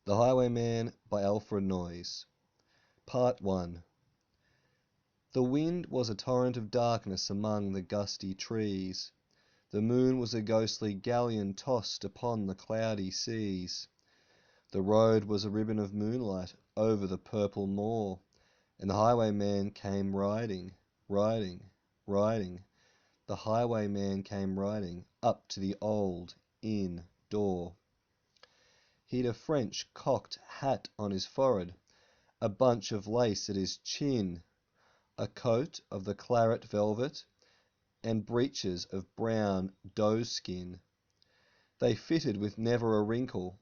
The Highwayman by Alfred Noyes. Part 1. The wind was a torrent of darkness among the gusty trees. The moon was a ghostly galleon tossed upon the cloudy seas. The road was a ribbon of moonlight over the purple moor, and the highwayman came riding, riding, riding. The highwayman came riding up to the old inn door. He'd a French cocked hat on his forehead, a bunch of lace at his chin, a coat of the claret velvet, and breeches of brown doeskin. They fitted with never a wrinkle.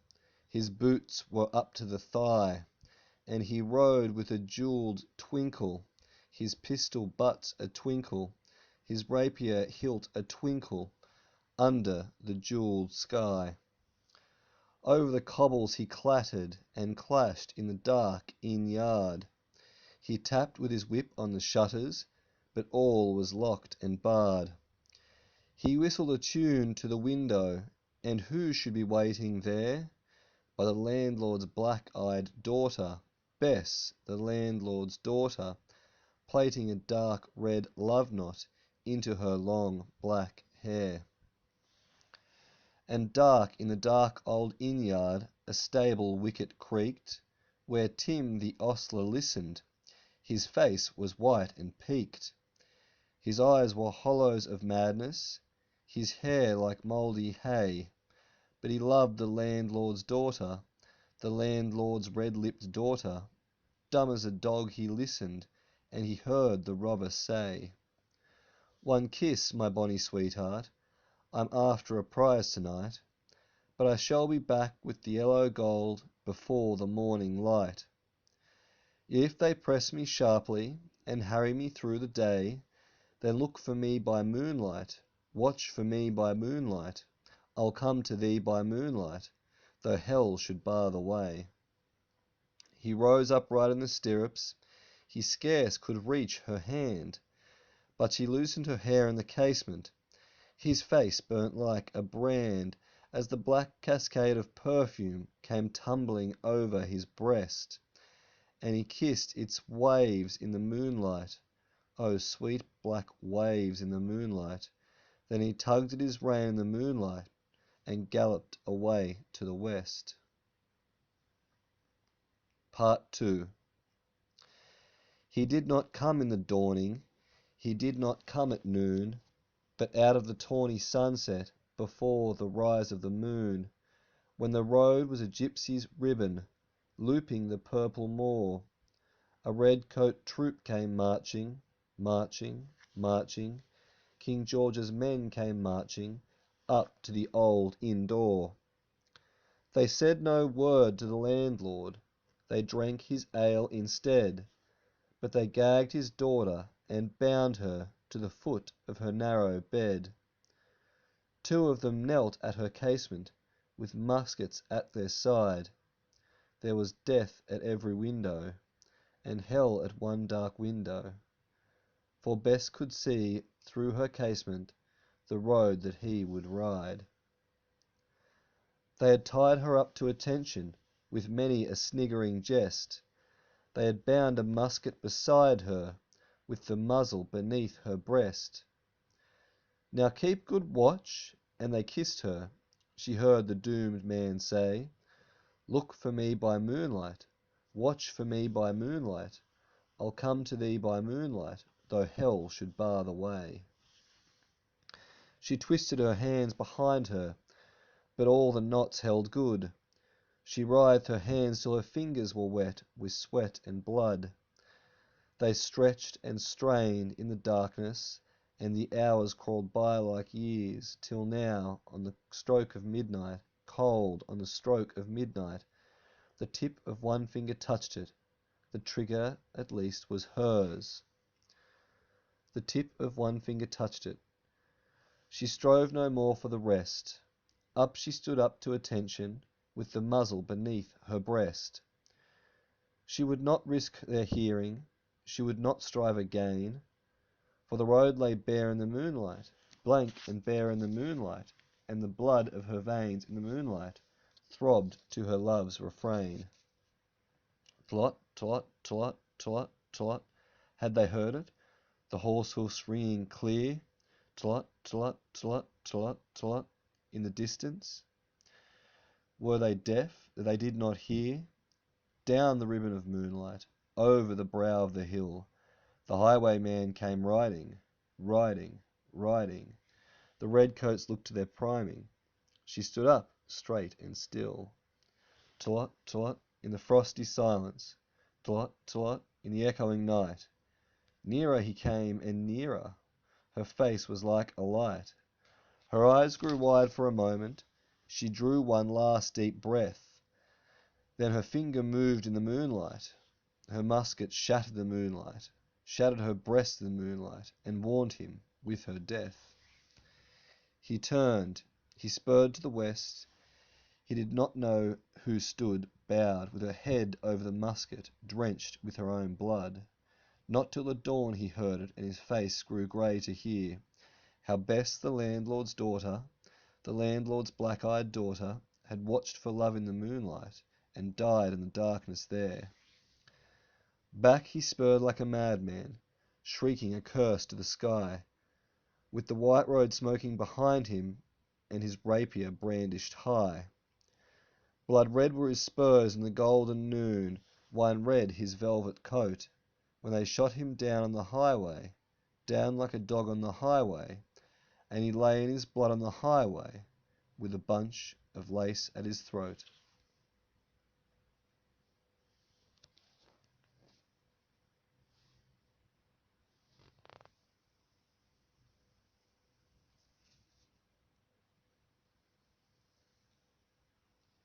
His boots were up to the thigh, and he rode with a jewelled twinkle, his pistol butt a twinkle, his rapier hilt a twinkle, under the jewelled sky. Over the cobbles he clattered and clashed in the dark inn yard. He tapped with his whip on the shutters, but all was locked and barred. He whistled a tune to the window, and who should be waiting there but the landlord's black-eyed daughter, Bess, the landlord's daughter, plaiting a dark red love knot into her long black hair. And dark in the dark old inn-yard a stable wicket creaked, where Tim the ostler listened. His face was white and peaked. His eyes were hollows of madness, his hair like mouldy hay. But he loved the landlord's daughter, the landlord's red-lipped daughter. Dumb as a dog he listened, and he heard the robber say, "One kiss, my bonny sweetheart, I'm after a prize tonight, but I shall be back with the yellow gold before the morning light. If they press me sharply and harry me through the day, then look for me by moonlight, watch for me by moonlight. I'll come to thee by moonlight, though hell should bar the way." He rose upright in the stirrups. He scarce could reach her hand, but she loosened her hair in the casement. His face burnt like a brand as the black cascade of perfume came tumbling over his breast, and he kissed its waves in the moonlight. Oh, sweet black waves in the moonlight. Then he tugged at his rein in the moonlight and galloped away to the west. Part 2. He did not come in the dawning, he did not come at noon, but out of the tawny sunset, before the rise of the moon, when the road was a gypsy's ribbon, looping the purple moor. A red-coat troop came marching, marching, marching. King George's men came marching up to the old inn door. They said no word to the landlord, they drank his ale instead, but they gagged his daughter and bound her to the foot of her narrow bed. Two of them knelt at her casement, with muskets at their side. There was death at every window, and hell at one dark window, for Bess could see through her casement the road that he would ride. They had tied her up to attention with many a sniggering jest. They had bound a musket beside her, with the muzzle beneath her breast. "Now keep good watch," and they kissed her. She heard the doomed man say, "Look for me by moonlight, watch for me by moonlight. I'll come to thee by moonlight, though hell should bar the way." She twisted her hands behind her, but all the knots held good. She writhed her hands till her fingers were wet with sweat and blood. They stretched and strained in the darkness, and the hours crawled by like years, till now, on the stroke of midnight, cold on the stroke of midnight, the tip of one finger touched it. The trigger, at least, was hers. The tip of one finger touched it. She strove no more for the rest. Up she stood up to attention, with the muzzle beneath her breast. She would not risk their hearing, she would not strive again, for the road lay bare in the moonlight, blank and bare in the moonlight, and the blood of her veins in the moonlight throbbed to her love's refrain. Tlot, tlot, tlot, tlot, tlot. Had they heard it? The horse hoofs ringing clear, tlot, tlot, tlot, tlot, tlot, in the distance? Were they deaf that they did not hear? Down the ribbon of moonlight, over the brow of the hill, the highwayman came riding, riding, riding. The redcoats looked to their priming. She stood up, straight and still. Tlot, tlot, in the frosty silence, tlot, tlot, in the echoing night. Nearer he came and nearer. Her face was like a light. Her eyes grew wide for a moment. She drew one last deep breath. Then her finger moved in the moonlight. Her musket shattered the moonlight, shattered her breast in the moonlight, and warned him with her death. He turned. He spurred to the west. He did not know who stood, bowed, with her head over the musket, drenched with her own blood. Not till the dawn he heard it, and his face grew grey to hear how Bess, the landlord's daughter, the landlord's black-eyed daughter, had watched for love in the moonlight, and died in the darkness there. Back he spurred like a madman, shrieking a curse to the sky, with the white road smoking behind him, and his rapier brandished high. Blood-red were his spurs in the golden noon, wine-red his velvet coat, when they shot him down on the highway, down like a dog on the highway, and he lay in his blood on the highway, with a bunch of lace at his throat.